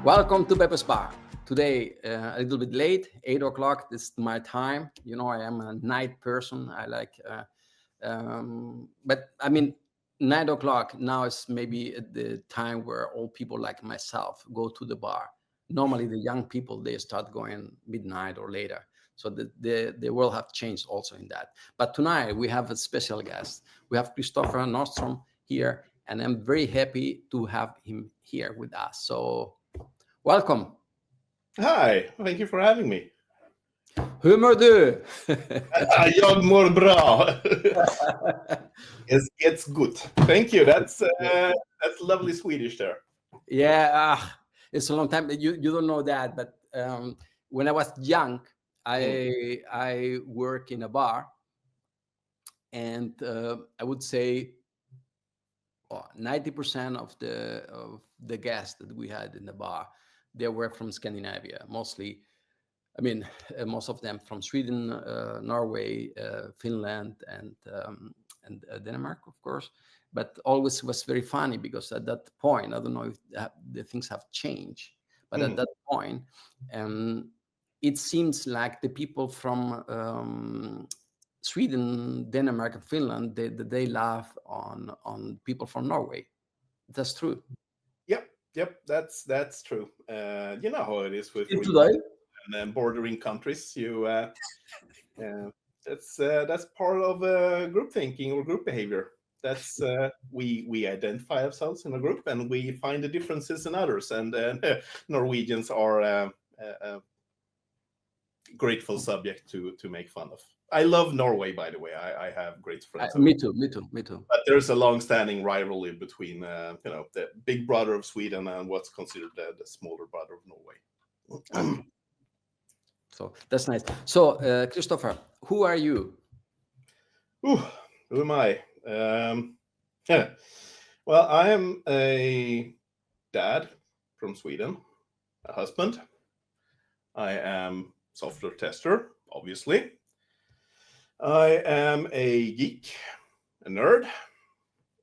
Welcome to Pepe's Bar. Today, a little bit late, 8 o'clock. This is my time. You know, I am a night person. I like, but I mean, 9 o'clock now is maybe the time where old people like myself go to the bar. Normally, the young people, they start going midnight or later. So the world have changed also in that. But tonight, we have a special guest. We have Kristoffer Nordstrom here, and I'm very happy to have him here with us. So welcome. Hi, thank you for having me. Hur mår du? Jag mår bra. It's good. Thank you. That's lovely Swedish there. Yeah, it's a long time. You don't know that, but when I was young, I work in a bar, and I would say 90% of the guests that we had in the bar, they were from Scandinavia, mostly. I mean, most of them from Sweden, Norway, Finland, and Denmark, of course. But always was very funny because at that point, I don't know if the things have changed, but at that point, it seems like the people from Sweden, Denmark, and Finland, they laugh on people from Norway. That's true. Yep, that's true. You know how it is with Today? and bordering countries. That's part of group thinking or group behavior. That's we identify ourselves in a group and we find the differences in others. And Norwegians are a grateful subject to make fun of. I love Norway, by the way. I have great friends. Me too. But there's a long-standing rivalry between the big brother of Sweden and what's considered the smaller brother of Norway. So that's nice. So, Kristoffer, who are you? Who am I? Well, I am a dad from Sweden, a husband. I am software tester, obviously. I am a geek, a nerd.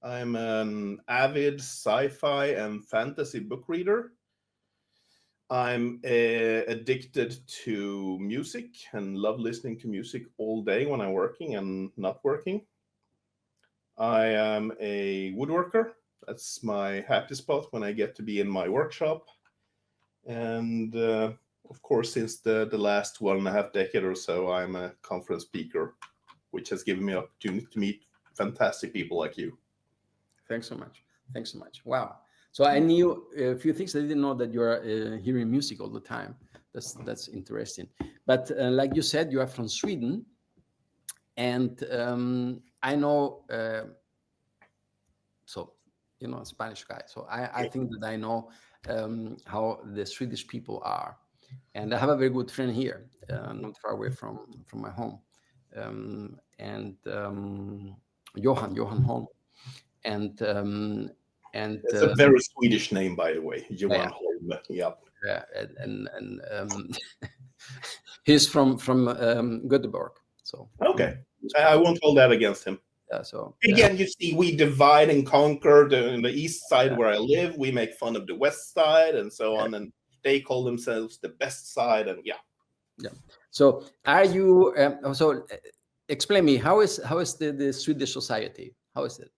I'm an avid sci-fi and fantasy book reader. I'm addicted to music and love listening to music all day when I'm working and not working. I am a woodworker. That's my happy spot when I get to be in my workshop. And of course, since the last 1.5 decades or so, I'm a conference speaker, which has given me an opportunity to meet fantastic people like you. Thanks so much. Wow. So I knew a few things. I didn't know that you're hearing music all the time. That's interesting. But like you said, you are from Sweden, and I know. So a Spanish guy. So I think that I know how the Swedish people are, and I have a very good friend here, not far away from my home, and Johan Holm, and it's a very Swedish name, by the way, Johan Holm. Yeah, and he's from Göteborg. So okay, I won't hold that against him. So again, you see, we divide and conquer. The east side where I live, we make fun of the west side, and so on, and they call themselves the best side, and yeah. So, are you? Explain me how is the Swedish society? How is it?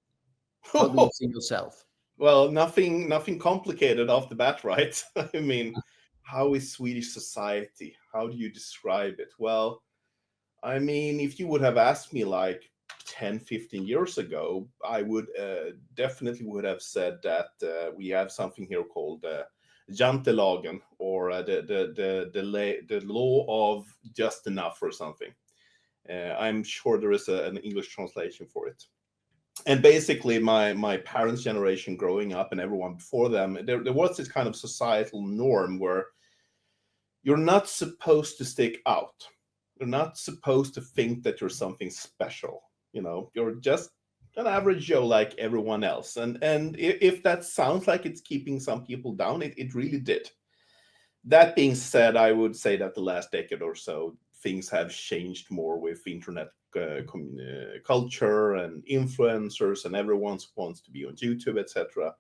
How do you see yourself? Well, nothing complicated off the bat, right? I mean, how is Swedish society? How do you describe it? Well, I mean, if you would have asked me like 10-15 years ago, I would definitely would have said that we have something here called jantelagen, or the law of just enough or something. I'm sure there is an English translation for it. And basically, my parents' generation growing up and everyone before them, there was this kind of societal norm where you're not supposed to stick out. You're not supposed to think that you're something special. You're just an average Joe like everyone else. And if that sounds like it's keeping some people down, it really did. That being said, I would say that the last decade or so, things have changed more with internet culture and influencers, and everyone wants to be on YouTube, etc.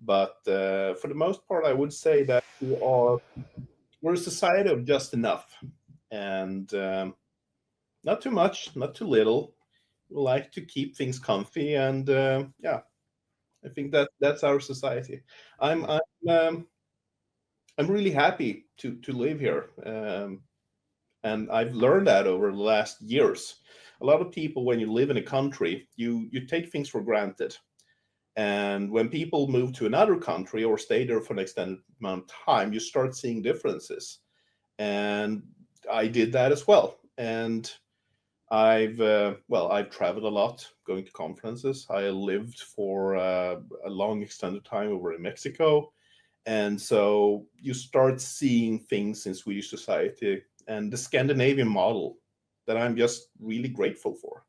But for the most part, I would say that we're a society of just enough, and not too much, not too little. We like to keep things comfy, and yeah, I think that's our society. I'm I'm um, I'm really happy to live here, and I've learned that over the last years. A lot of people, when you live in a country, you take things for granted, and when people move to another country or stay there for an extended amount of time, you start seeing differences. And I did that as well. And I've traveled a lot, going to conferences. I lived for a long extended time over in Mexico, and so you start seeing things in Swedish society and the Scandinavian model that I'm just really grateful for.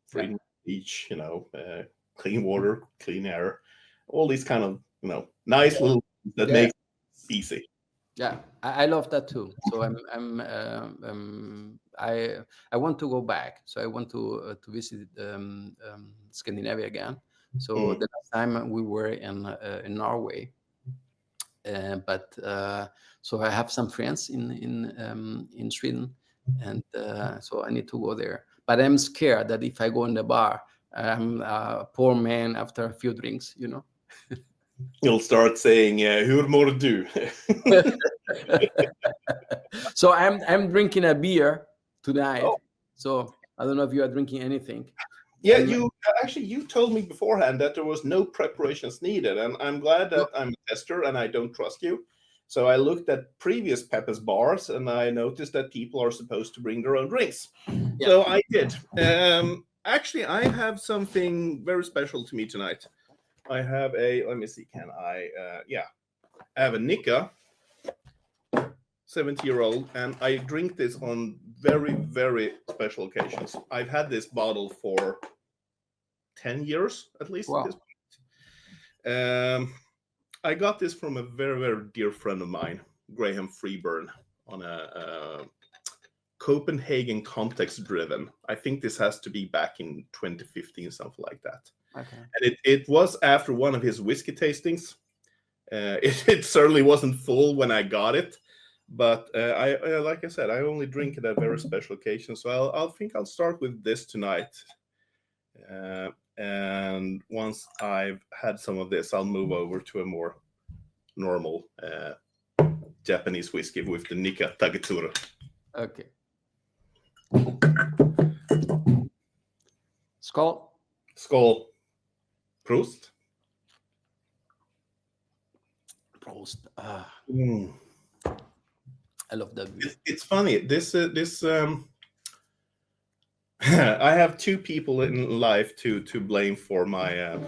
Freedom of speech, clean water, clean air, all these kind of nice little things that make it easy. Yeah, I love that too. So I want to go back. So I want to visit Scandinavia again. So the last time we were in Norway, but so I have some friends in Sweden, and so I need to go there. But I'm scared that if I go in the bar, I'm a poor man after a few drinks. You'll start saying, "Hur mår du?" So I'm drinking a beer tonight. Oh. So I don't know if you are drinking anything. Yeah, you told me beforehand that there was no preparations needed, and I'm glad that I'm a tester and I don't trust you. So I looked at previous Pepe's bars and I noticed that people are supposed to bring their own drinks. Yeah. So I did. Actually, I have something very special to me tonight. I have let me see, I have a Nika, 70-year-old, and I drink this on very, very special occasions. I've had this bottle for 10 years at least. Wow. At this point. I got this from a very, very dear friend of mine, Graham Freeburn, on a Copenhagen context driven. I think this has to be back in 2015, something like that. Okay. And it was after one of his whiskey tastings. It certainly wasn't full when I got it, but I like I said, I only drink it at very special occasions. So I think I'll start with this tonight. And once I've had some of this, I'll move over to a more normal Japanese whiskey with the Nika Tagatsura. Okay. Skål. Skål. Prost. Prost. I love that. It's funny. This I have two people in life to blame for my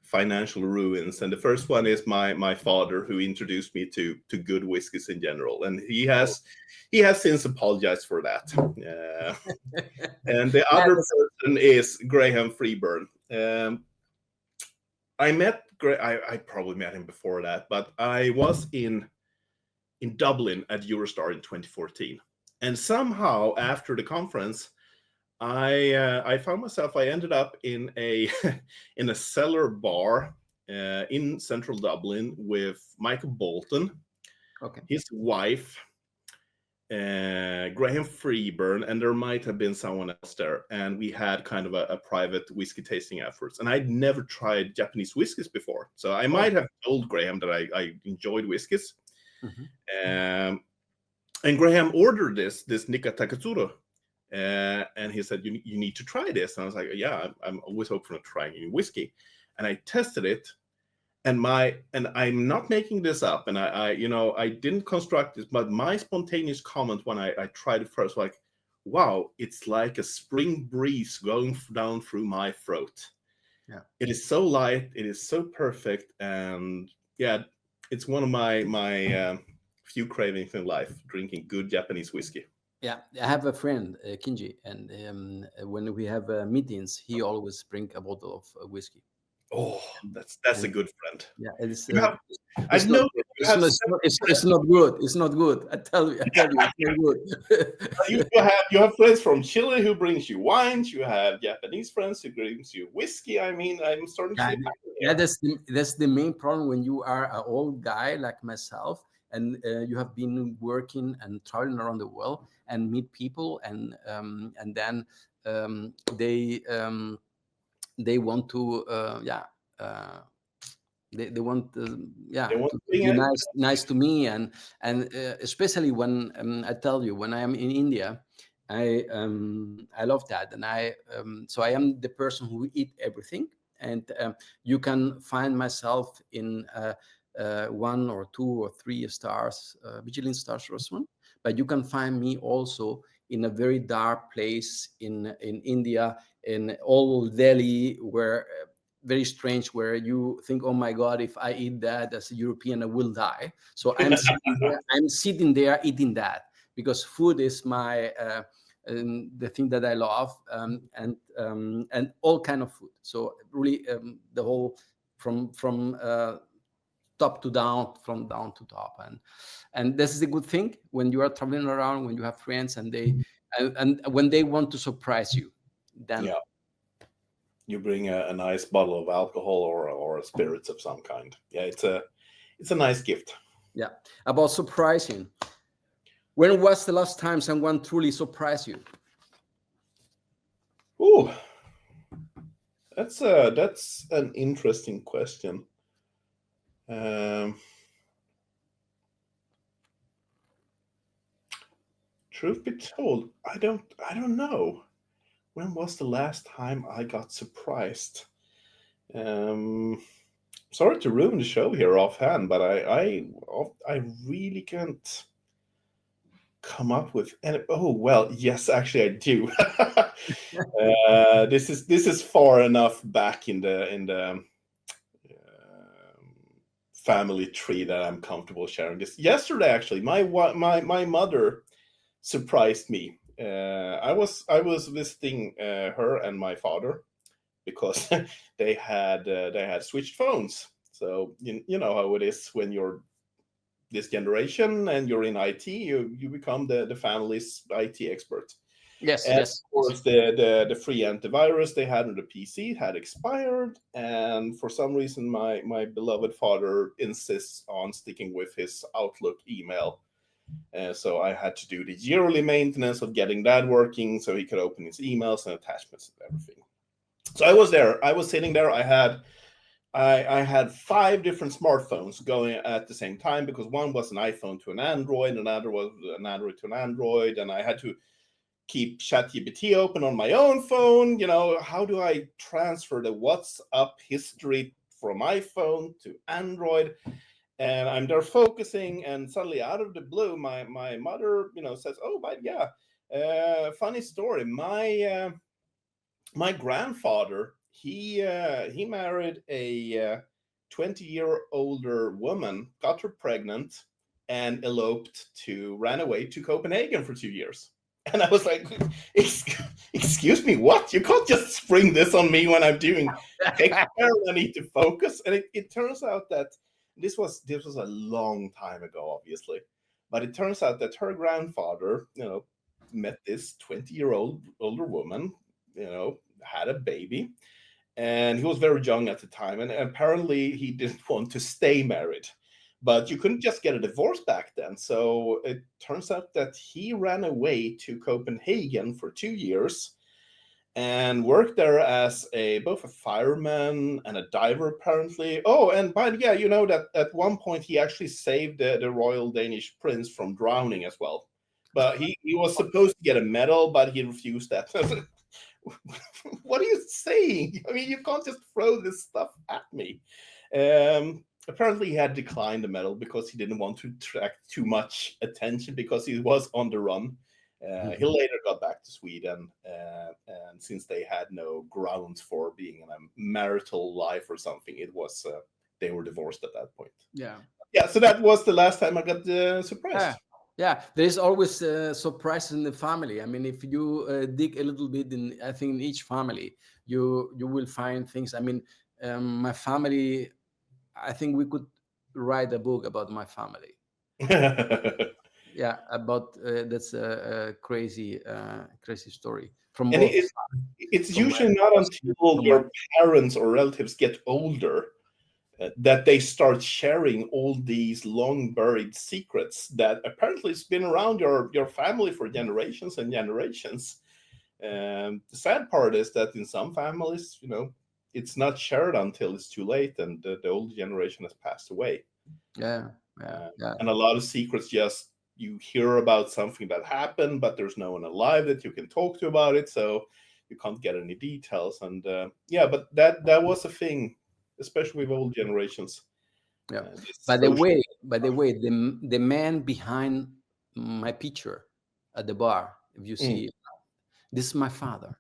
financial ruins, and the first one is my father, who introduced me to good whiskeys in general, and he has since apologized for that. And the other person is Graham Freeburn. I probably met him before that, but I was in Dublin at Eurostar in 2014, and somehow after the conference, I found myself. I ended up in a cellar bar in central Dublin with Michael Bolton, his wife, Graham Freeburn, and there might have been someone else there. And we had kind of a private whiskey tasting efforts. And I'd never tried Japanese whiskeys before, so I might have told Graham that I enjoyed whiskeys. Mm-hmm. And Graham ordered this Nika Tagatsura. And he said, you need to try this. And I was like, yeah, I'm always open to trying new whiskey. And I tested it, and I'm not making this up, and I didn't construct this, but my spontaneous comment when I tried it first, like, wow, it's like a spring breeze going down through my throat. Yeah, it is so light, it is so perfect, and yeah, it's one of my few cravings in life, drinking good Japanese whiskey. Yeah, I have a friend, Kinji, and when we have meetings, he always bring a bottle of whiskey. Oh, that's a good friend. Yeah, it's not good. It's not good. I tell you, it's not good. you have friends from Chile who brings you wines. You have Japanese friends who brings you whiskey. I mean, I'm starting to see there. that's the main problem when you are an old guy like myself, and you have been working and traveling around the world and meet people, and then they want to they want They want to to bring be it. nice to me, and especially when I tell you, when I am in India, I love that, and so I am the person who eat everything, and you can find myself in one or two or three stars Michelin stars restaurant, but you can find me also in a very dark place in India, in old Delhi, where very strange, where you think, oh my God, if I eat that as a European, I will die. So I'm sitting there eating that, because food is my the thing that I love, and all kind of food. So really, the whole from top to down, from down to top, and this is a good thing when you are traveling around, when you have friends, and and when they want to surprise you, then Yeah, you bring a nice bottle of alcohol or a spirits of some kind. Yeah, it's a nice gift. yeah. About surprising, when was the last time someone truly surprised you? Ooh, that's an interesting question. Um, Truth be told, I don't know. When was the last time I got surprised? Um, Sorry to ruin the show here offhand, but I really can't come up with any. Oh well, yes, actually I do. This is far enough back in the family tree that I'm comfortable sharing this. Yesterday, actually, my mother surprised me. I was visiting her and my father because they had switched phones. So you know how it is when you're this generation and you're in IT, you become the family's IT expert. Yes, And of yes, yes. course, the free antivirus they had on the PC had expired, and for some reason, my beloved father insists on sticking with his Outlook email. So I had to do the yearly maintenance of getting that working, so he could open his emails and attachments and everything. So I was there. I was sitting there. I had 5 different smartphones going at the same time, because one was an iPhone to an Android, another was an Android to an Android, and I had to keep ChatGPT open on my own phone. How do I transfer the WhatsApp history from iPhone to Android? And I'm there focusing, and suddenly, out of the blue, my mother, says, "Oh, but yeah, funny story. My grandfather, he married a 20-year older woman, got her pregnant, and ran away to Copenhagen for 2 years." And I was like, Excuse me, what? You can't just spring this on me when I'm doing tech care and I need to focus." And it turns out that this was a long time ago, obviously, but it turns out that her grandfather, met this 20-year-old older woman, had a baby, and he was very young at the time, and apparently he didn't want to stay married, but you couldn't just get a divorce back then. So it turns out that he ran away to Copenhagen for 2 years and worked there as both a fireman and a diver, apparently. Oh, and yeah, that at one point he actually saved the royal Danish prince from drowning as well. But he was supposed to get a medal, but he refused that. What are you saying? I mean, you can't just throw this stuff at me. Apparently, he had declined the medal because he didn't want to attract too much attention, because he was on the run. He later got back to Sweden, and since they had no grounds for being in a marital life or something, it was they were divorced at that point. Yeah. Yeah, so that was the last time I got surprised. Yeah, there is always surprises in the family. I mean, if you dig a little bit in, I think in each family, you will find things. I mean, my family, I think we could write a book about my family. Yeah, about that's a crazy, crazy story from And both sides. it's From my usually not father's, until from my, your parents or relatives get older that they start sharing all these long buried secrets that apparently has been around your family for generations and generations. And the sad part is that in some families, it's not shared until it's too late and the older generation has passed away. yeah, yeah, Uh, yeah, and a lot of secrets just you hear about something that happened, but there's no one alive that you can talk to about it, so you can't get any details. And yeah, but that was a thing, especially with old generations. yeah. This social. By the way, the man behind my picture at the bar, if you Mm. see, this is my father.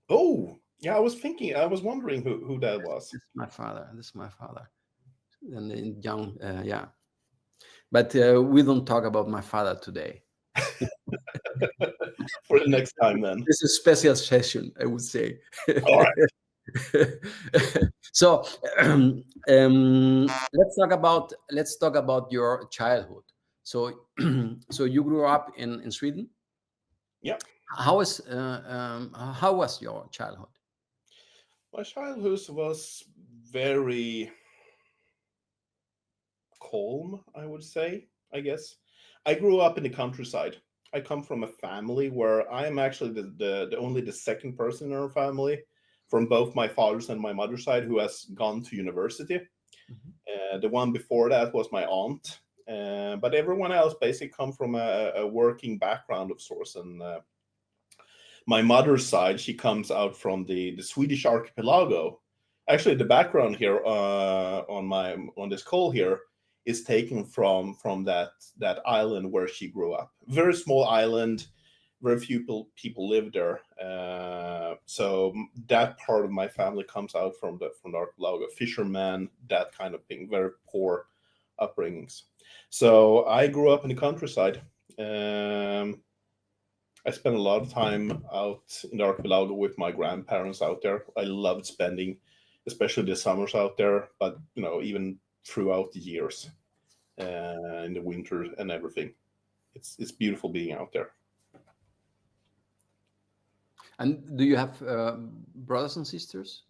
Oh, yeah, I was wondering who that was. This is my father. This is my father. And then young, yeah. But we don't talk about my father today. For the next time then. This is a special session, I would say. All right. So let's talk about your childhood. So so you grew up in Sweden. Yeah. How was your childhood? My childhood was very calm, I would say, I guess. I grew up in the countryside. I come from a family where I am actually the only the second person in our family from both my father's and my mother's side who has gone to university. Mhm. The one before that was my aunt. But everyone else basically come from a working background of sorts. And my mother's side, she comes out from the Swedish archipelago. Actually, the background here on this call here is taken from that island where she grew up. Very small island, very few people live there. So that part of my family comes out from the archipelago, fishermen, that kind of thing. Very poor upbringings. So I grew up in the countryside. I spent a lot of time out in the archipelago with my grandparents out there. I loved spending, especially the summers out there, but even throughout the years, in the winter and everything. It's beautiful being out there. And do you have brothers and sisters?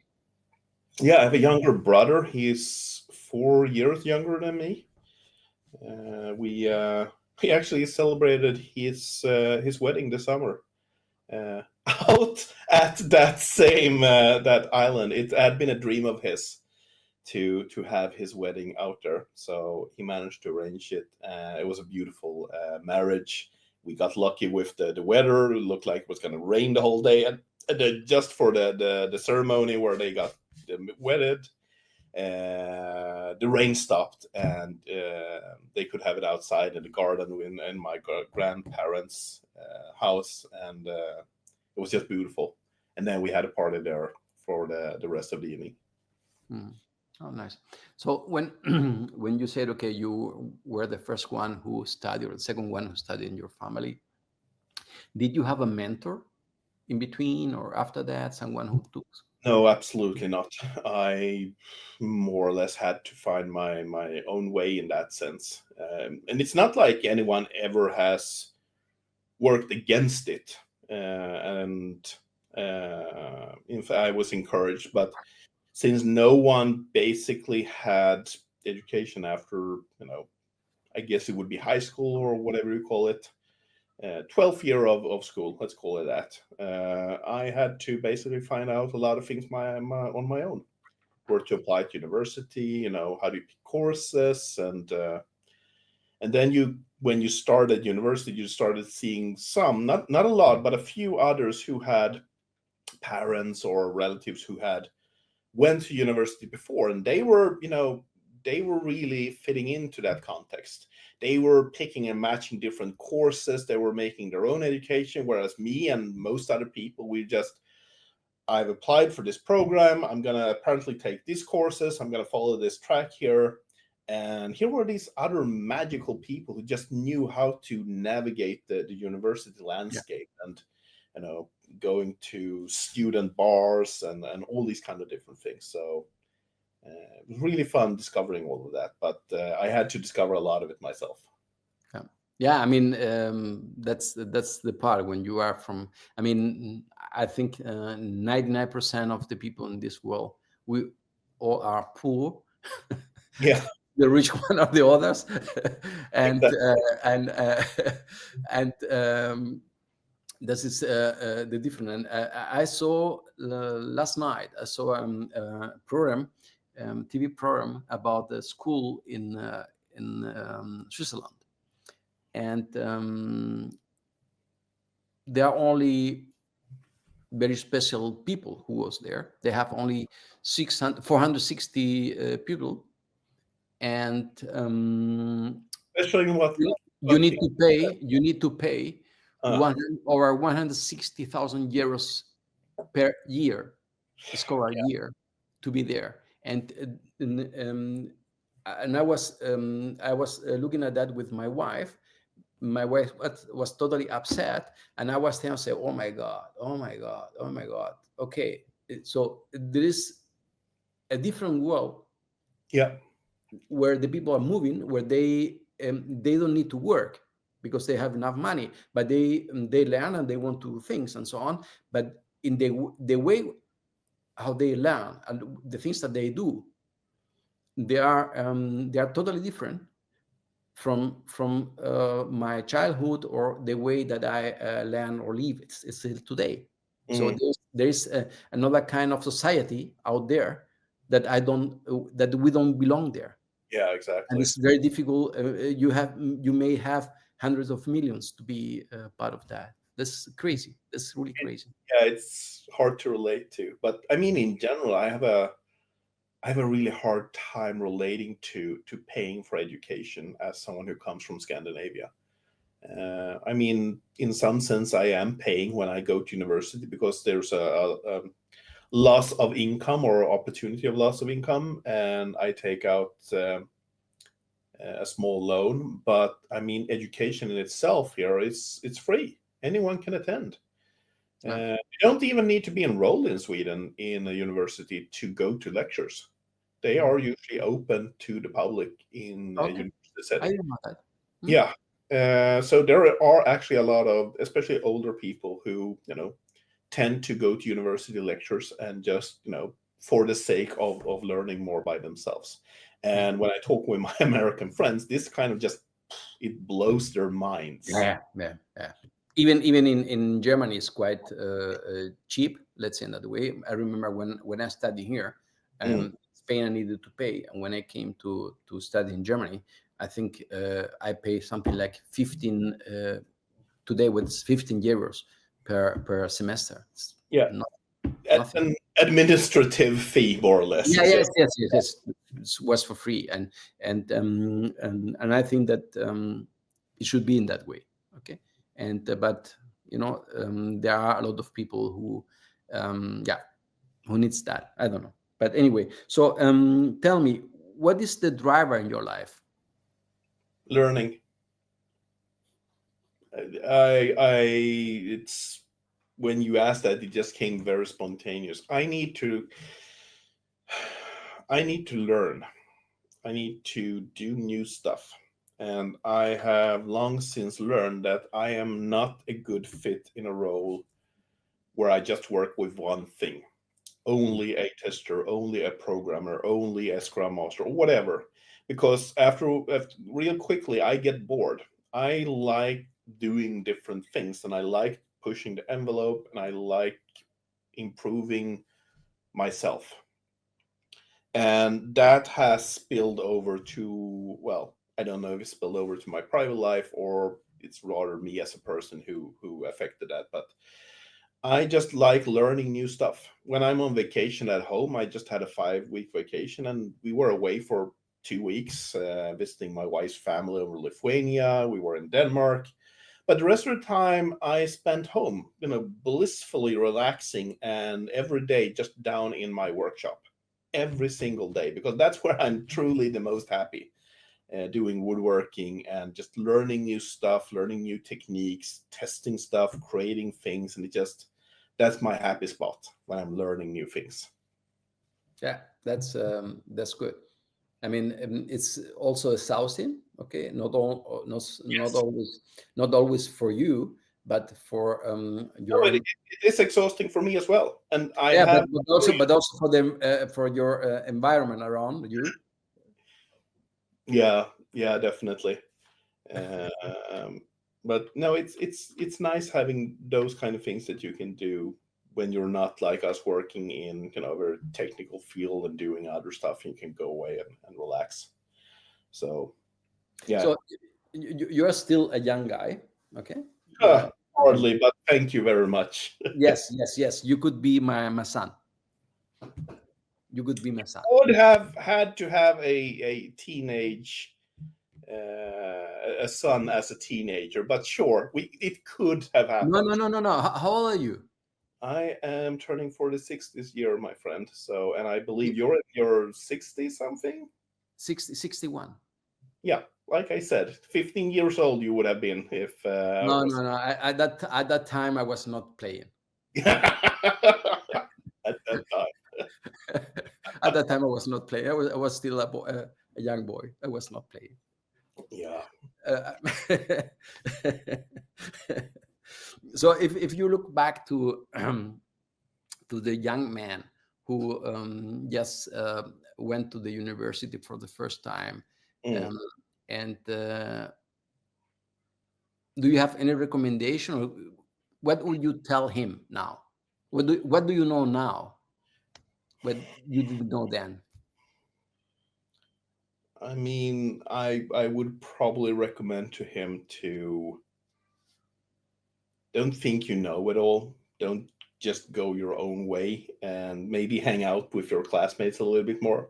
Yeah, I have a younger brother. He's 4 years younger than me. We he actually celebrated his wedding this summer. Out at that same that island. It had been a dream of his to have his wedding out there, so he managed to arrange it. It was a beautiful marriage. We got lucky with the weather. It looked like it was going to rain the whole day, and just for the ceremony where they got wedded, the rain stopped, and they could have it outside in the garden in my grandparents' house, and it was just beautiful. And then we had a party there for the rest of the evening. Mm. Oh, nice. So when when you said, okay, you were the first one who studied or the second one who studied in your family, did you have a mentor in between or after that, someone who took? No, absolutely not. I more or less had to find my own way in that sense. And it's not like anyone ever has worked against it. And in fact, I was encouraged, but since no one basically had education after, I guess it would be high school or whatever you call it, 12th year of school, let's call it that. I had to basically find out a lot of things on my own. Where to apply to university, how do you pick courses, and then when you started university, you started seeing some, not a lot, but a few others who had parents or relatives who had went to university before, and they were really fitting into that context. They were picking and matching different courses. They were making their own education, whereas me and most other people, I've applied for this program. I'm going to apparently take these courses. I'm going to follow this track here. And here were these other magical people who just knew how to navigate the university Yeah. landscape, and you know going to student bars and all these kind of different things. So it was really fun discovering all of that, but I had to discover a lot of it myself. Yeah. Yeah, I mean, that's the part when you are from. I mean, I think 99% of the people in this world, we all are poor, Yeah, the rich one or the others, and exactly. and this is the different. And I saw last night. I saw a program, TV program about the school in Switzerland, and there are only very special people who was there. They have only 460 people, and Especially in you what need thing? to pay. You need to pay Uh, over 160,000 euros per year, scholar year, to be there. And I was looking at that with my wife. My wife was totally upset, and I was telling her, "Oh my god, oh my god, oh my god." Okay, so there is a different world yeah. where the people are moving, where they don't need to work because they have enough money, but they learn and they want to do things and so on. But in the way how they learn and the things that they do, they are totally different from my childhood or the way that I learn or live. It's still today. So Mm, there's another kind of society out there that I don't that we don't belong there, yeah, and exactly. it's very difficult. You may have hundreds of millions to be part of that. That's crazy. That's really crazy. Yeah, it's hard to relate to. But I mean, in general, I have a really hard time relating to paying for education as someone who comes from Scandinavia. I mean, in some sense, I am paying when I go to university because there's a loss of income or opportunity of loss of income, and I take out a small loan. But I mean, education in itself here is it's free. Anyone can attend. Yeah. You don't even need to be enrolled in Sweden in a university to go to lectures. They Mhm. are usually open to the public in a Okay. university I setting. didn't know that. Hmm. Yeah. So there are actually a lot of, especially older people who, tend to go to university lectures and just, for the sake of learning more by themselves. Hmm. And when I talk with my American friends, this kind of just, it blows their minds. Yeah, yeah, yeah. Even in Germany, it's quite cheap. Let's say in that way. I remember when I studied here, Mm, Spain, I needed to pay, and when I came to study in Germany, I think I pay something like 15. Today, with 15 euros per semester. It's yeah. not nothing. An administrative fee, more or less. Yeah, It's just, yes. It was for free, and I think that it should be in that way. Okay, and but there are a lot of people who, yeah, who needs that. I don't know, but anyway. So tell me, what is the driver in your life? learning. It's when you asked that, it just came very spontaneous. I need to learn. I need to do new stuff. And I have long since learned that I am not a good fit in a role where I just work with one thing, only a tester, only a programmer, only a scrum master, or whatever. Because after real quickly, I get bored. I like doing different things, and I like pushing the envelope, and I like improving myself. And that has spilled over to, well, I don't know if it's spilled over to my private life or it's rather me as a person who affected that. But I just like learning new stuff. When I'm on vacation at home, I just had a 5 week vacation and we were away for 2 weeks, visiting my wife's family over Lithuania. We were in Denmark. But the rest of the time I spent home, blissfully relaxing and every day just down in my workshop every single day because that's where I'm truly the most happy. Doing woodworking and just learning new stuff, learning new techniques, testing stuff, creating things, and that's my happy spot when I'm learning new things. Yeah, that's good. I mean, it's also exhausting. Okay, not all, not Yes. always, not always for you, but for No, your, it is exhausting for me as well, and I yeah, have. but also for them, for your environment around you. Yeah, yeah, definitely. Um, but no, it's nice having those kind of things that you can do when you're not like us working in kind of a very technical field and doing other stuff. You can go away and relax. So yeah, So you're still a young guy, okay? You're a young. hardly, but thank you very much. Yes, yes, yes. You could be my son. You could be my son. Would have had to have a teenage a son as a teenager, but sure, we it could have No, no, happened. no, no, no. How old are you? I am turning 46 this year, my friend. So, and I believe you're in your 60 something. 60, 61. Yeah, like I said, 15 years old you would have been if I No, was. no, no. At that time, I was not playing. At that time. At that time, I was not playing. I was still a young boy. I was not playing. Yeah. Uh, so if you look back to the young man who just went to the university for the first time, Mm. um, and do you have any recommendation, or what would you tell him now? What do you know now? What you didn't know then? I mean, I would probably recommend to him to don't think you know it all. Don't just go your own way and maybe hang out with your classmates a little bit more.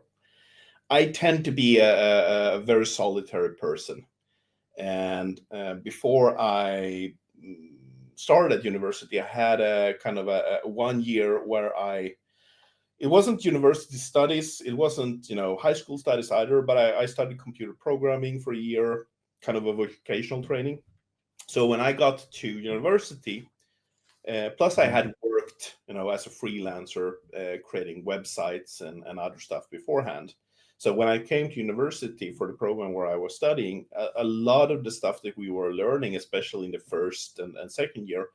I tend to be a very solitary person. And before I started at university, I had a kind of a 1 year where it wasn't university studies, it wasn't high school studies either, but I studied computer programming for a year, kind of a vocational training. So when I got to university, plus I had worked as a freelancer, creating websites and other stuff beforehand. So when I came to university for the program where I was studying, a lot of the stuff that we were learning, especially in the first and second year,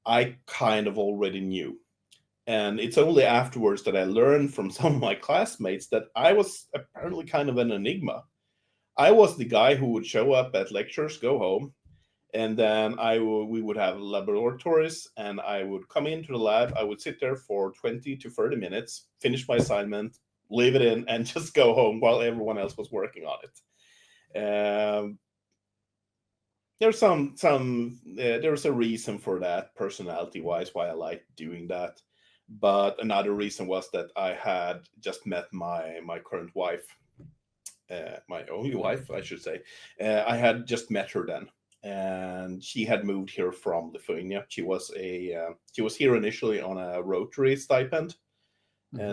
I kind of already knew. And it's only afterwards that I learned from some of my classmates that I was apparently kind of an enigma. I was the guy who would show up at lectures, go home, and then we would have laboratories, and I would come into the lab. I would sit there for 20 to 30 minutes, finish my assignment, leave it in, and just go home while everyone else was working on it. There's a reason for that, personality wise, why I like doing that. But another reason was that I had just met my current wife, my only wife, I should say. I had just met her then, and she had moved here from Lithuania. She was here initially on a Rotary stipend,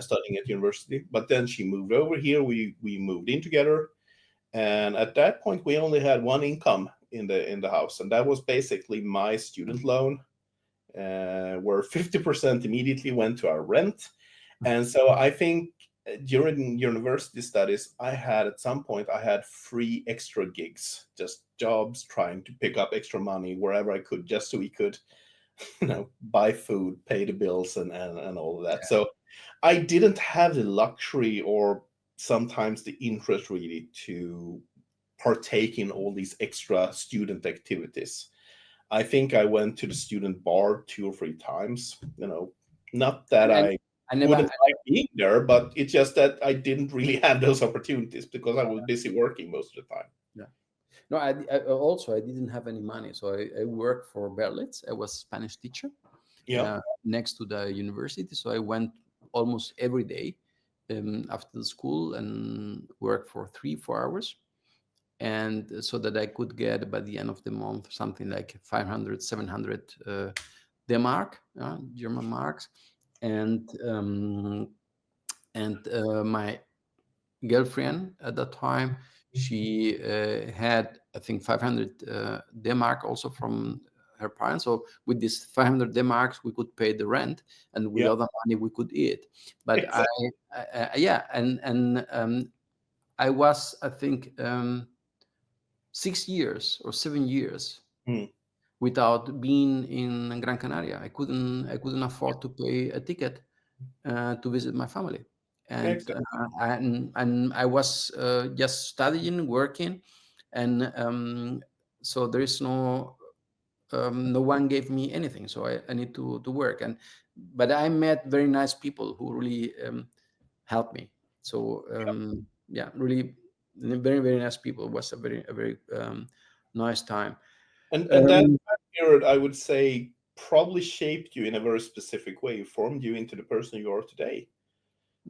studying at university. But then she moved over here. We moved in together, and at that point we only had one income in the house, and that was basically my student loan, where 50% immediately went to our rent. And so I think during university studies, at some point I had 3 extra gigs, just jobs trying to pick up extra money wherever I could, just so we could, buy food, pay the bills, and all of that. Yeah. So I didn't have the luxury or sometimes the interest really to partake in all these extra student activities. I think I went to the student bar 2 or 3 times. Not that And I I never, wouldn't like being there, but it's just that I didn't really have those opportunities because I was busy working most of the time. yeah. No, I didn't have any money, so I worked for Berlitz. I was Spanish teacher Yeah. next to the university, so I went almost every day after the school and worked for 3-4 hours, and so that I could get by the end of the month something like 500, 700 D-Mark, German marks, and my girlfriend at that time, she had, I think, 500 D-Mark also from her parents. So with this 500 D-Marks, we could pay the rent, and with Yeah. other money we could eat. But Exactly. yeah, and I was, I think, 6 years or 7 years Mm. without being in Gran Canaria. I couldn't afford to pay a ticket to visit my family, and Exactly. and I was just studying, working, and so there is no one gave me anything, so I need to work. But I met very nice people who really helped me. So yeah, really very, very nice people. It was a very nice time. And that um, period, I would say, probably shaped you in a very specific way, formed you into the person you are today.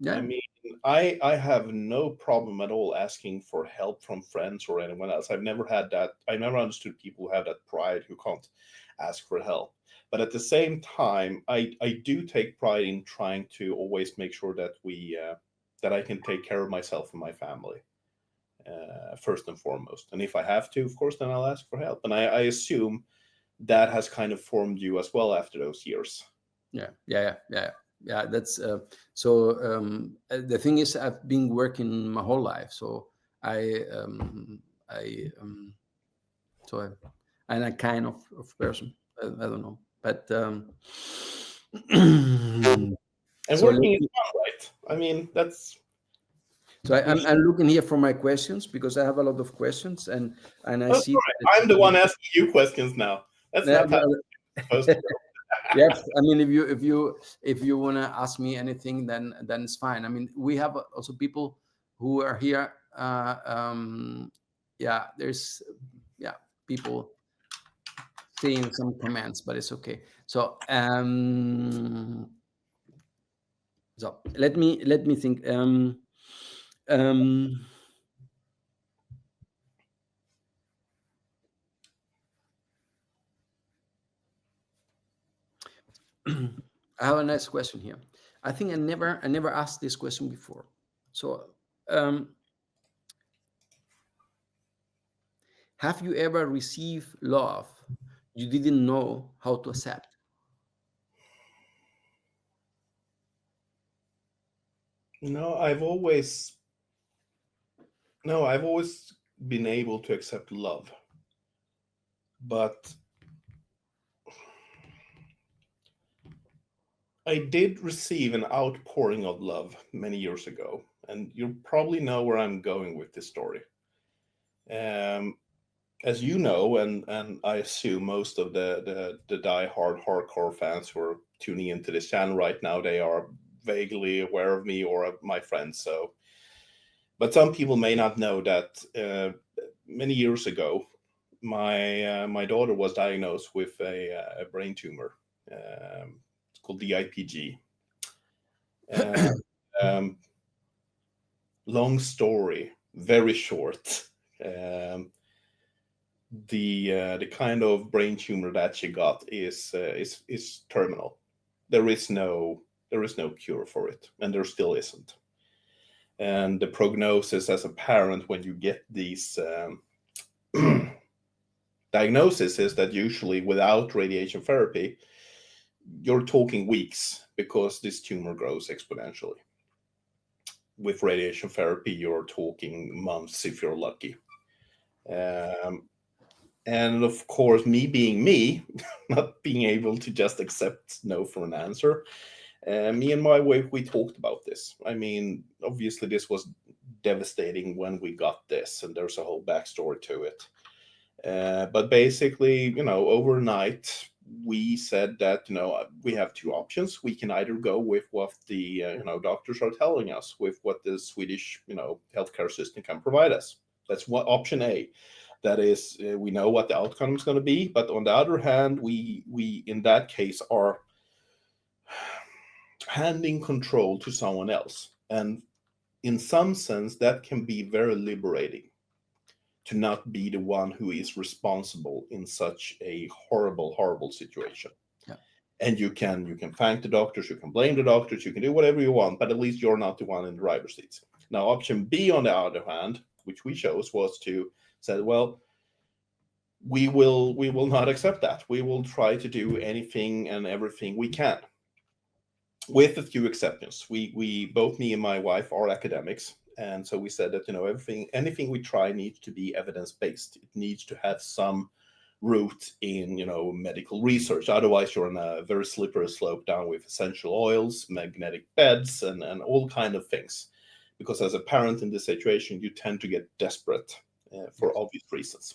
I yeah, mean, I have no problem at all asking for help from friends or anyone else. I've never had that. I never understood people who have that pride who can't ask for help. But at the same time, I do take pride in trying to always make sure that that I can take care of myself and my family first and foremost. And if I have to, of course, then I'll ask for help. And I assume that has kind of formed you as well after those years. yeah. That's the thing is, I've been working my whole life, so I so I'm a kind of person. I don't know, but And so let working is me, fun, right? I mean, that's so we I'm looking here for my questions because I have a lot of questions, and I Oh, see sorry. that I'm the one asking you questions now. That's yeah, not how it's supposed to go. yes. I mean, if you want to ask me anything, then it's fine. I mean, we have also people who are here. Yeah, there's yeah people saying some comments, but it's okay. So let me think. Um, I have a nice question here. I think I never asked this question before. So, have you ever received love you didn't know how to accept? No, I've always been able to accept love, but I did receive an outpouring of love many years ago, and you probably know where I'm going with this story. Um, as you know, and I assume most of the die-hard hardcore fans who are tuning into this channel right now, they are vaguely aware of me or of my friends. So, but some people may not know that many years ago, my daughter was diagnosed with a brain tumor. It's called DIPG. And um, long story, very short. Um, the kind of brain tumor that she got is terminal. There is no cure for it, and there still isn't. And the prognosis as a parent when you get these diagnosis is that usually without radiation therapy, you're talking weeks because this tumor grows exponentially. With radiation therapy, you're talking months if you're lucky. Um, and of course, me being me, not being able to just accept no for an answer, me and my wife, we talked about this. I mean, obviously, this was devastating when we got this, and there's a whole backstory to it. But basically, overnight, we said that we have two options. We can either go with what the doctors are telling us, with what the Swedish healthcare system can provide us. That's what option A. That is, we know what the outcome is going to be. But on the other hand, we in that case are handing control to someone else, and in some sense, that can be very liberating to not be the one who is responsible in such a horrible, horrible situation. Yeah. And you can thank the doctors, you can blame the doctors, you can do whatever you want, but at least you're not the one in the driver's seat. Now, option B, on the other hand, which we chose, was to say, well, we will not accept that. We will try to do anything and everything we can, with a few exceptions. We both, me and my wife, are academics, And so we said that, anything we try needs to be evidence-based. It needs to have some root in, medical research. Otherwise, you're on a very slippery slope down with essential oils, magnetic beds, and all kind of things. Because as a parent in this situation, you tend to get desperate for obvious reasons.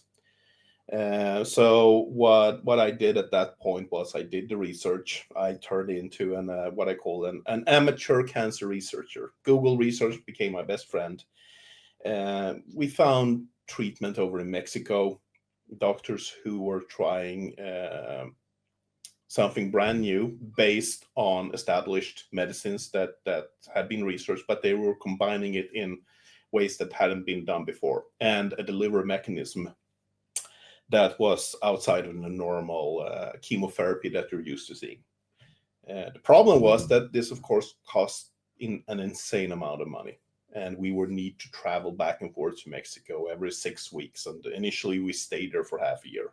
So what I did at that point was I did the research. I turned into what I call an amateur cancer researcher. Google research became my best friend. We found treatment over in Mexico, doctors who were trying something brand new based on established medicines that had been researched, but they were combining it in ways that hadn't been done before, and a delivery mechanism that was outside of the normal chemotherapy that you're used to seeing. The problem was that this, of course, cost an insane amount of money. And we would need to travel back and forth to Mexico every 6 weeks. And initially we stayed there for half a year.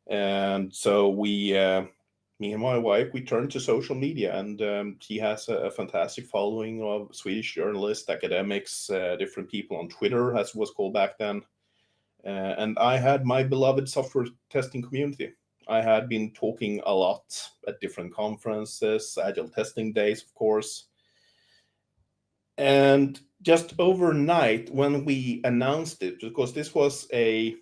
And so me and my wife, we turned to social media, and he has a fantastic following of Swedish journalists, academics, different people on Twitter, as it was called back then. And I had my beloved software testing community. I had been talking a lot at different conferences, Agile Testing Days, of course. And just overnight, when we announced it, because this was I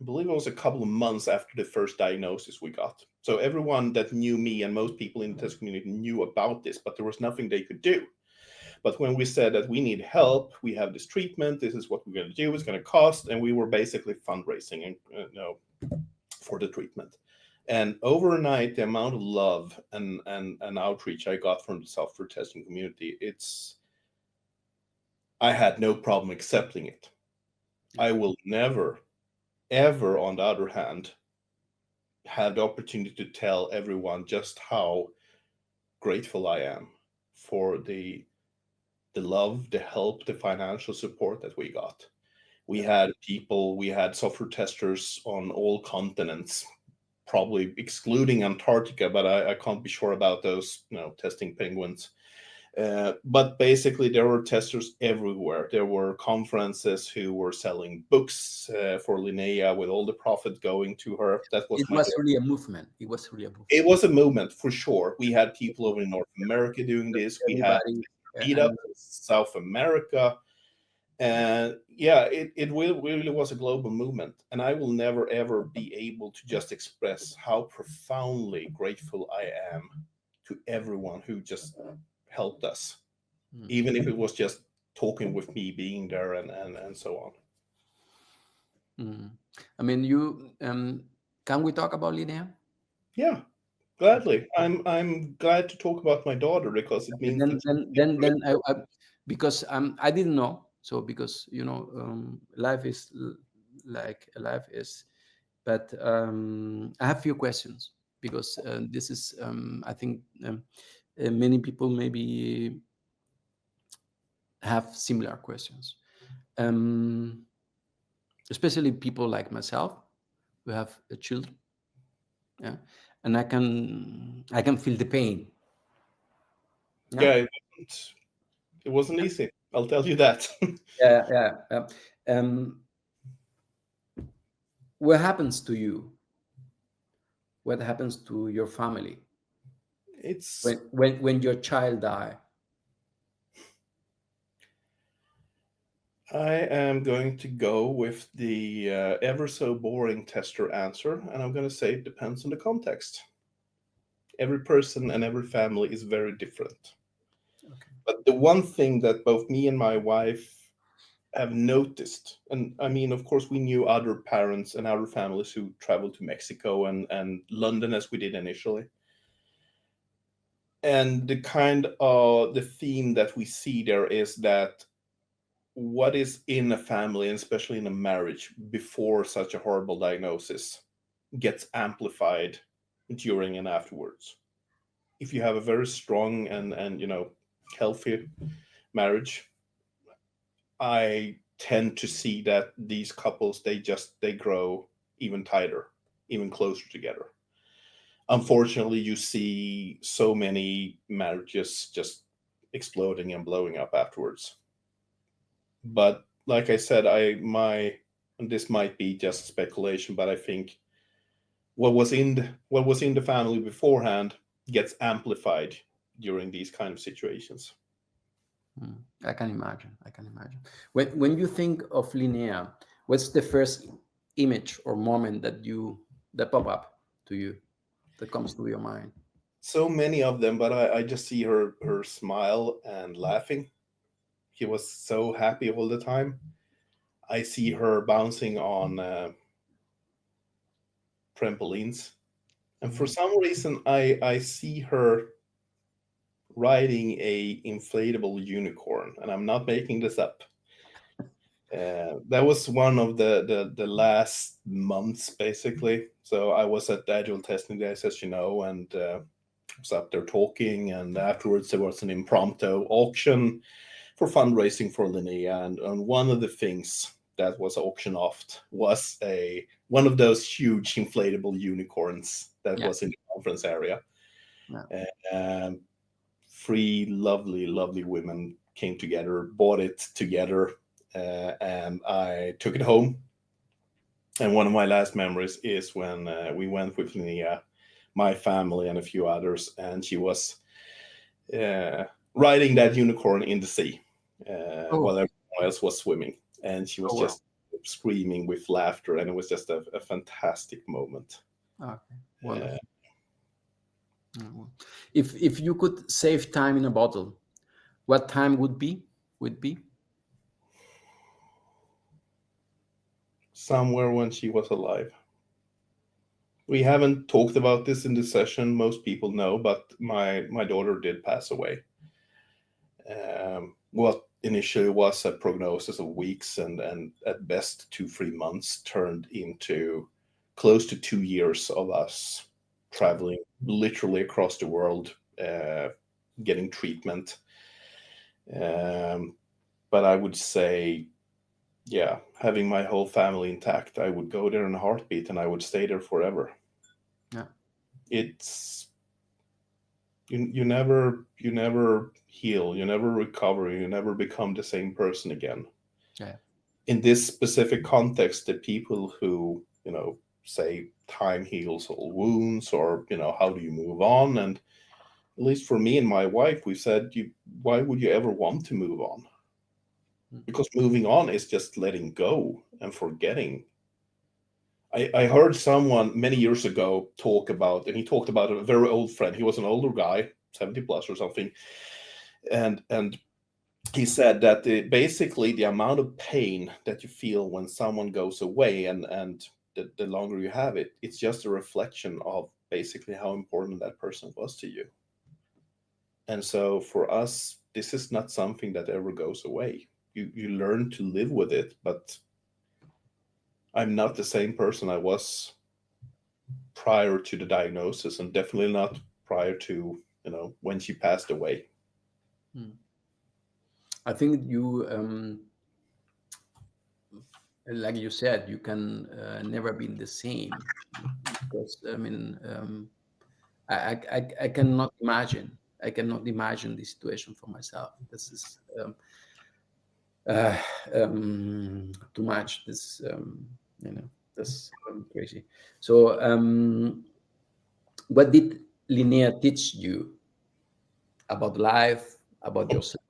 believe it was a couple of months after the first diagnosis we got. So everyone that knew me and most people in the test community knew about this, but there was nothing they could do. But when we said that we need help, we have this treatment, this is what we're going to do, it's going to cost, and we were basically fundraising for the treatment. And overnight, the amount of love and outreach I got from the software testing community, I had no problem accepting it. I will never, ever, on the other hand, have the opportunity to tell everyone just how grateful I am for the love, the help, the financial support that we got. We had software testers on all continents, probably excluding Antarctica, but I can't be sure about those, testing penguins. But basically, there were testers everywhere. There were conferences who were selling books for Linnea with all the profit going to her. That was really a movement. It was really a movement. It was a movement for sure. We had people over in North America doing this. We had meetups in South America. And it really was a global movement. And I will never, ever be able to just express how profoundly grateful I am to everyone who just helped us, even if it was just talking with me, being there, and so on. I mean, can we talk about Linnea? Yeah, gladly. I'm glad to talk about my daughter, because it means because I didn't know. So because life is like life is, but I have a few questions, because this is I think many people maybe have similar questions, especially people like myself who have children. Yeah, and I can feel the pain. Yeah, it wasn't easy. I'll tell you that. Yeah. What happens to you? What happens to your family? It's when your child dies. I am going to go with the ever so boring tester answer, and I'm going to say it depends on the context. Every person and every family is very different. Okay. But the one thing that both me and my wife have noticed, and I mean, of course, we knew other parents and other families who traveled to Mexico and London, as we did initially. And the theme that we see there is that what is in a family, and especially in a marriage before such a horrible diagnosis, gets amplified during and afterwards. If you have a very strong and healthy marriage, I tend to see that these couples, they grow even tighter, even closer together. Unfortunately, you see so many marriages just exploding and blowing up afterwards. But like I said, and this might be just speculation, but I think what was in the family beforehand gets amplified during these kind of situations. I can imagine. When you think of Linnea, what's the first image or moment that pop up to you, that comes to your mind? So many of them, but I just see her smile and laughing. She was so happy all the time. I see her bouncing on trampolines, and for some reason I see her riding a inflatable unicorn, and I'm not making this up. That was one of the last months, basically. So I was at Agile Testing Days, as you know, and was up there talking, and afterwards there was an impromptu auction for fundraising for Linnea, and one of the things that was auctioned off was one of those huge inflatable unicorns that was in the conference area. And 3 lovely women came together, bought it together, and I took it home. And one of my last memories is when we went with Linnea, my family, and a few others, and she was riding that unicorn in the sea while everyone else was swimming, and she was just screaming with laughter, and it was just a fantastic moment. Okay, wonderful. If you could save time in a bottle, what time would be? Somewhere when she was alive. We haven't talked about this in this session. Most people know, but my daughter did pass away. What initially was a prognosis of weeks and at best 2-3 months turned into close to 2 years of us traveling literally across the world, getting treatment. But I would say, having my whole family intact, I would go there in a heartbeat and I would stay there forever. It's you never heal, you never recover, you never become the same person again. In this specific context, the people who say time heals all wounds, or how do you move on, and at least for me and my wife, we said, why would you ever want to move on? Because moving on is just letting go and forgetting. I heard someone many years ago talk about, and he talked about a very old friend. He was an older guy, 70 plus or something. And he said that basically the amount of pain that you feel when someone goes away, and the longer you have it, it's just a reflection of basically how important that person was to you. And so for us, this is not something that ever goes away. You learn to live with it, but I'm not the same person I was prior to the diagnosis, and definitely not prior to when she passed away. I think you, like you said, you can never be the same, because I cannot imagine. I cannot imagine this situation for myself. This is too much. This that's crazy. So, what did Linnea teach you about life, about yourself?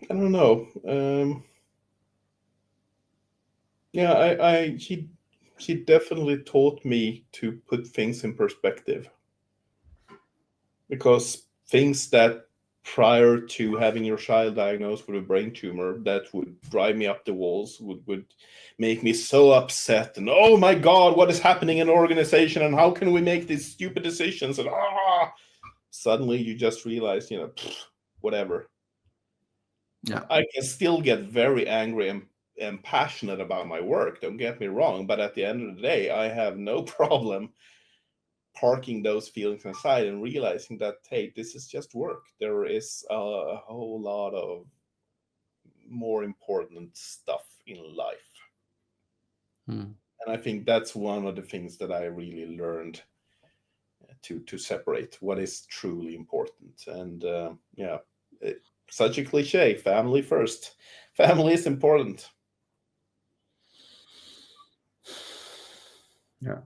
I don't know. She definitely taught me to put things in perspective, because things that prior to having your child diagnosed with a brain tumor, that would drive me up the walls, would make me so upset, and oh my God, what is happening in the organization, and how can we make these stupid decisions, and suddenly you just realize, whatever. I can still get very angry and passionate about my work, don't get me wrong, but at the end of the day, I have no problem parking those feelings aside and realizing that, hey, this is just work. There is a whole lot of more important stuff in life. And I think that's one of the things that I really learned to separate what is truly important. And yeah, such a cliche: family first. Family is important. Yeah.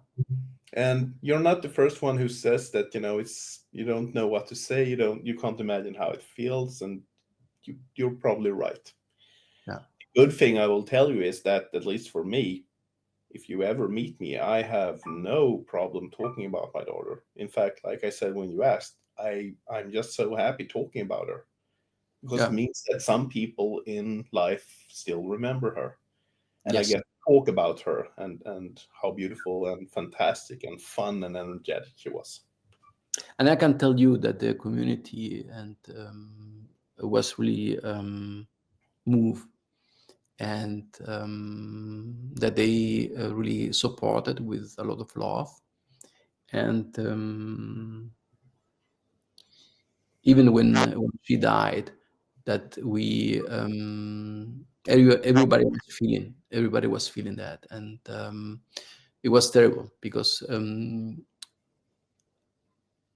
And you're not the first one who says that, it's, you don't know what to say, you can't imagine how it feels, and you're probably right. Yeah. The good thing I will tell you is that, at least for me, if you ever meet me, I have no problem talking about my daughter. In fact, like I said when you asked, I'm just so happy talking about her, because it Yeah. means that some people in life still remember her, and I Yes. get to talk about her, and how beautiful and fantastic and fun and energetic she was. And I can tell you that the community and was really moved, and that they really supported with a lot of love. And even when she died, that we everybody was feeling that, and it was terrible because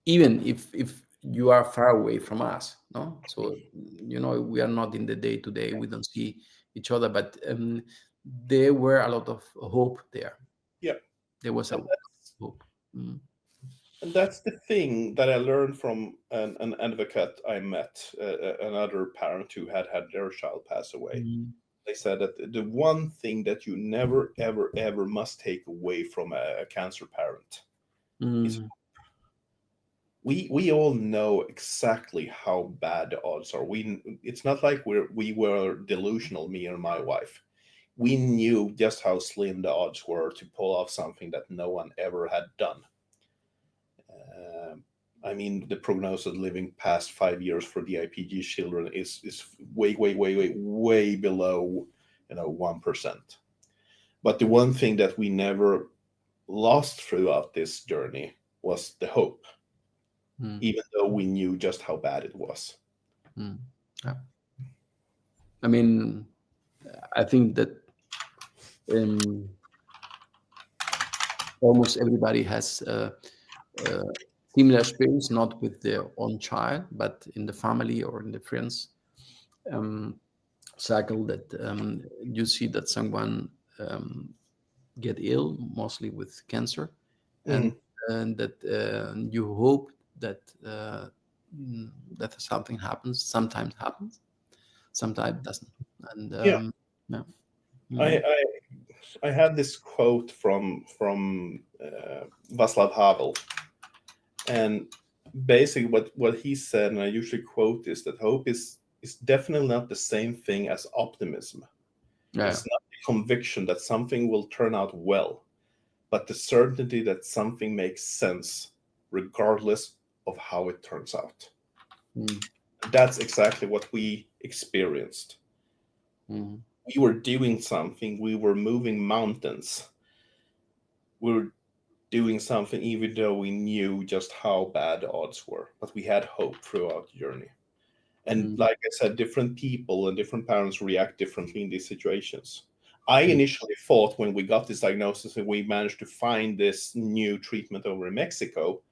even if you are far away from us, no, so we are not in the day to day, we don't see each other, but there were a lot of hope there. Yeah. There was a And that's, hope. Mm. and that's the thing that I learned from an advocate I met, another parent who had their child pass away. Mm. They said that the one thing that you never, ever, ever must take away from a cancer parent is, Mm. we all know exactly how bad the odds are. It's not like we were delusional, me and my wife. We knew just how slim the odds were to pull off something that no one ever had done. Um, I mean, the prognosis of living past 5 years for DIPG children is way, way, way, way, way below 1%. But the one thing that we never lost throughout this journey was the hope, Mm. even though we knew just how bad it was. Mm. Yeah. I mean, I think that um, almost everybody has a similar experience, not with their own child, but in the family or in the friends um, cycle, that you see that someone get ill, mostly with cancer, and Mm, and that you hope that that something happens. Sometimes happens, sometimes doesn't. And yeah, yeah. I, Mm. I I had this quote from Václav Havel, and basically what he said, and I usually quote this, that hope is definitely not the same thing as optimism. Yeah. It's not the conviction that something will turn out well, but the certainty that something makes sense regardless of how it turns out. Mm. That's exactly what we experienced. Mm. We were doing something, we were moving mountains, we were doing something even though we knew just how bad the odds were, but we had hope throughout the journey. And Mm. like I said, different people and different parents react differently in these situations. I Mm. initially thought, when we got this diagnosis and we managed to find this new treatment over in Mexico,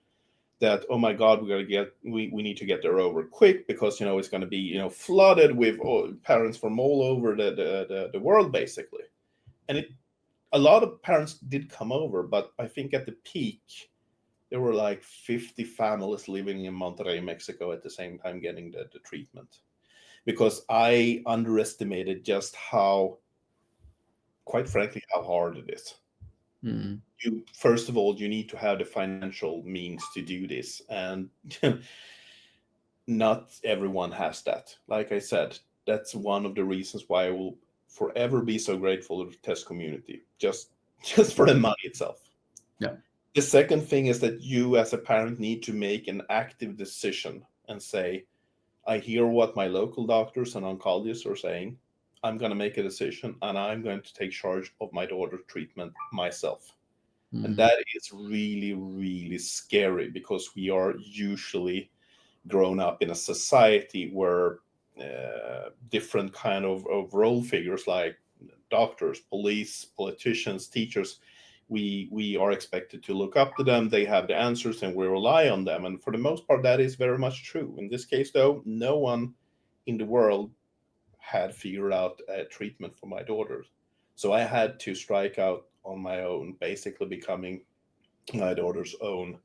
that, oh my God, we need to get there over quick, because it's going to be flooded with parents from all over the world, basically. And a lot of parents did come over, but I think at the peak there were like 50 families living in Monterrey, Mexico at the same time getting the treatment, because I underestimated just how, quite frankly, how hard it is. Mm. You, first of all, you need to have the financial means to do this, and not everyone has that. Like I said, that's one of the reasons why I will forever be so grateful to the test community, just for the money itself. Yeah. The second thing is that you as a parent need to make an active decision and say, I hear what my local doctors and oncologists are saying. I'm going to make a decision, and I'm going to take charge of my daughter's treatment myself. And Mm. that is really, really scary, because we are usually grown up in a society where different kind of role figures, like doctors, police, politicians, teachers, we are expected to look up to them. They have the answers and we rely on them. And for the most part, that is very much true. In this case, though, no one in the world had figured out a treatment for my daughter. So I had to strike out on my own, basically becoming my daughter's own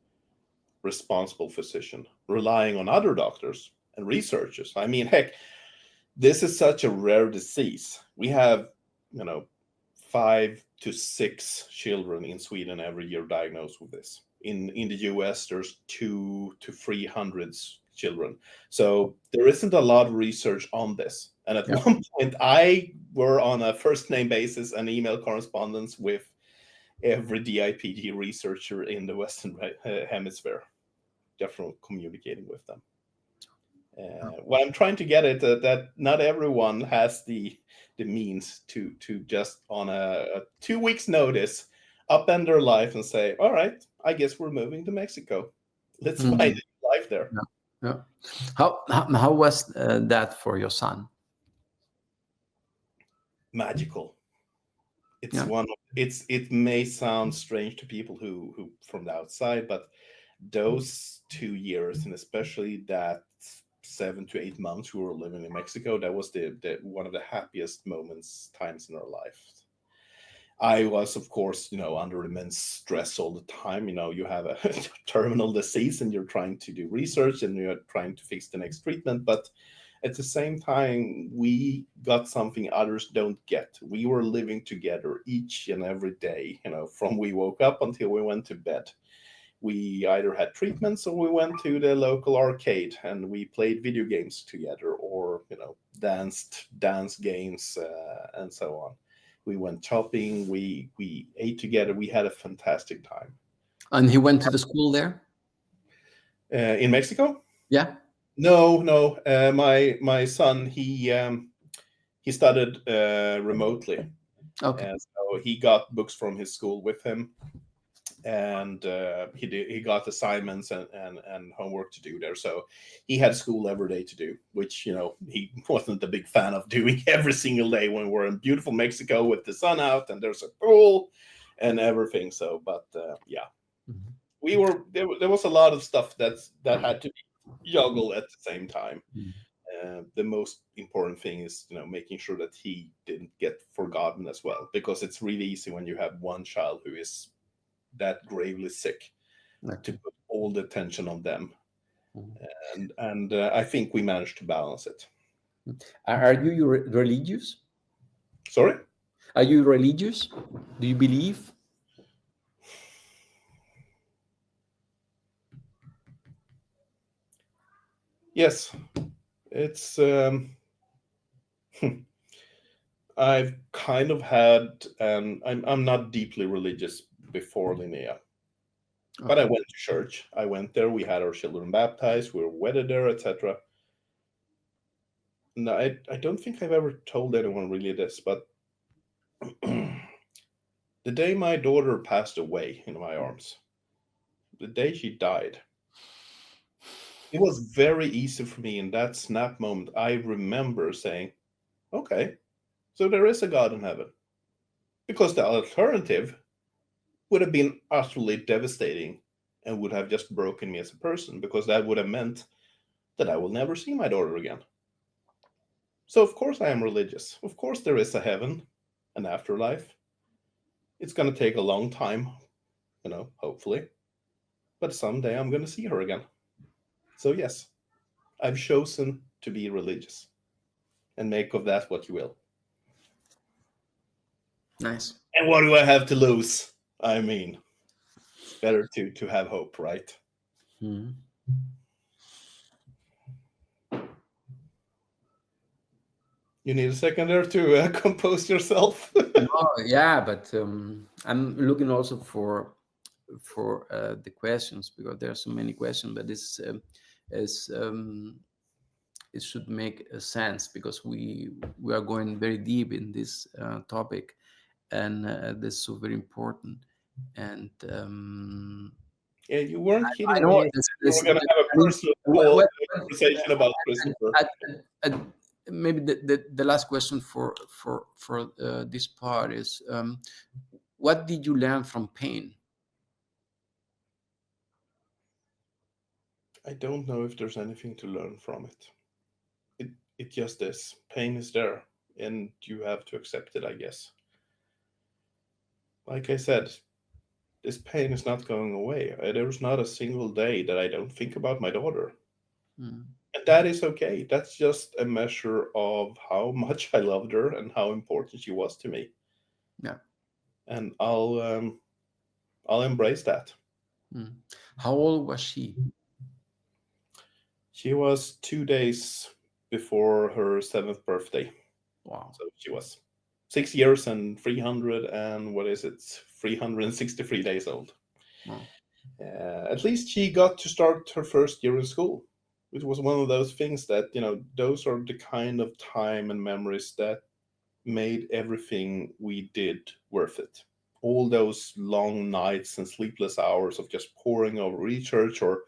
responsible physician, relying on other doctors and researchers. I mean, heck, this is such a rare disease. We have, 5 to 6 children in Sweden every year diagnosed with this. In the US, there's 200 to 300 children. So there isn't a lot of research on this. And at one point, I were on a first name basis and email correspondence with every DIPG researcher in the Western Hemisphere, definitely communicating with them. What I'm trying to get at that not everyone has the means to just on a 2 weeks notice upend their life and say, all right, I guess we're moving to Mexico. Let's find a life there. Yeah. How was that for your son? Magical. It may sound strange to people who from the outside, but those 2 years, and especially that 7 to 8 months we were living in Mexico, that was the one of the happiest times in our life. I was, of course, under immense stress all the time. You have a terminal disease and you're trying to do research and you're trying to fix the next treatment. But at the same time, we got something others don't get. We were living together each and every day, from we woke up until we went to bed. We either had treatments or we went to the local arcade and we played video games together or, danced dance games and so on. We went shopping, we ate together. We had a fantastic time. And he went to the school there? In Mexico? Yeah. No. My son, he studied remotely. Okay. And so he got books from his school with him. And he got assignments and homework to do there. So he had school every day to do, which, he wasn't a big fan of doing every single day when we're in beautiful Mexico with the sun out and there's a pool and everything. So, but there was a lot of stuff that had to be juggled at the same time. The most important thing is, making sure that he didn't get forgotten as well, because it's really easy when you have one child who is that gravely sick to put all the attention on them. And I think we managed to balance it. Are you religious? Sorry? Are you religious? Do you believe? Yes. It's I've kind of had, I'm not deeply religious before Linnea, but I went to church. I went there. We had our children baptized. We were wedded there, etc. No, I don't think I've ever told anyone really this, but the day my daughter passed away in my arms, the day she died, it was very easy for me in that snap moment. I remember saying, okay, so there is a God in heaven, because the alternative would have been utterly devastating and would have just broken me as a person, because that would have meant that I will never see my daughter again. So of course I am religious. Of course there is a heaven, an afterlife. It's going to take a long time, hopefully, but someday I'm going to see her again. So yes, I've chosen to be religious, and make of that what you will. Nice. And what do I have to lose? I mean, it's better to have hope, right? Mm-hmm. You need a second there to compose yourself. Yeah, but I'm looking also for the questions, because there are so many questions. But this it should make sense, because we are going very deep in this topic, and this is so very important. And yeah, you weren't kidding. I know you were going to have a personal conversation about Kristoffer. Maybe the last question for this part is, what did you learn from pain? I don't know if there's anything to learn from it. It just is. Pain is there, and you have to accept it, I guess. Like I said, this pain is not going away. There's not a single day that I don't think about my daughter. Mm. And that is okay. That's just a measure of how much I loved her and how important she was to me. Yeah. And I'll embrace that. Mm. How old was she? She was 2 days before her 7th birthday. Wow. So she was 6 years and 300 and what is it? 363 days old. Wow. At least she got to start her first year in school. It was one of those things that, those are the kind of time and memories that made everything we did worth it. All those long nights and sleepless hours of just poring over research or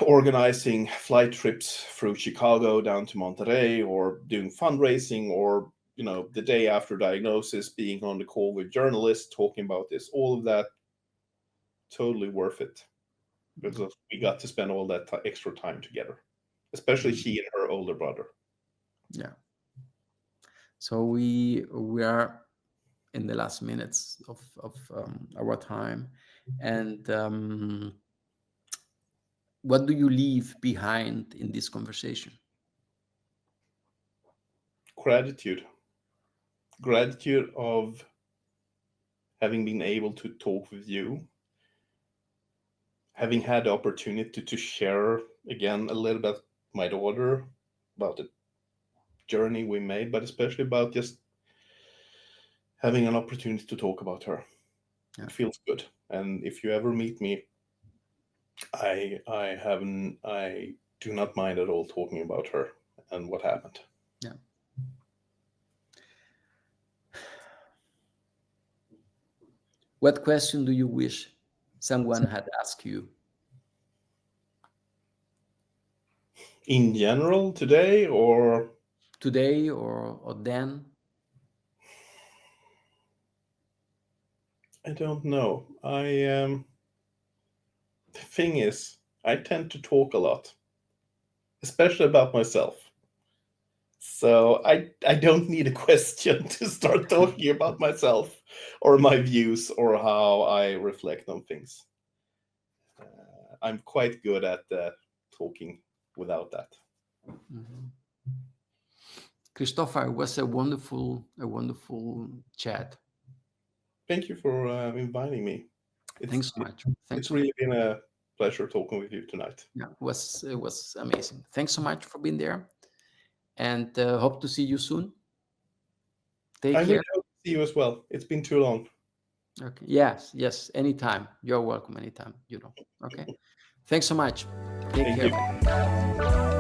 organizing flight trips through Chicago down to Monterey or doing fundraising or, the day after diagnosis, being on the call with journalists, talking about this, all of that, totally worth it. Because we got to spend all that extra time together, especially she and her older brother. Yeah. So we are in the last minutes of our time, and what do you leave behind in this conversation? Gratitude of having been able to talk with you, having had the opportunity to share again a little bit my daughter, about the journey we made, but especially about just having an opportunity to talk about her. Yeah. It feels good. And if you ever meet me, I do not mind at all talking about her and what happened. Yeah. What question do you wish someone had asked you? In general, today or Today or then? I don't know. The thing is, I tend to talk a lot, especially about myself. So I don't need a question to start talking about myself or my views or how I reflect on things. I'm quite good at talking without that. Mhm. Kristoffer, it was a wonderful chat. Thank you for inviting me. Thanks so much. Thanks It's so much. really been a pleasure talking with you tonight. Yeah, it was amazing. Thanks so much for being there, and hope to see you soon. I Take really care. hope to see you as well. It's been too long. Okay. Yes. Anytime. You're welcome. Anytime. Okay. Thanks so much. Take Thank care. you.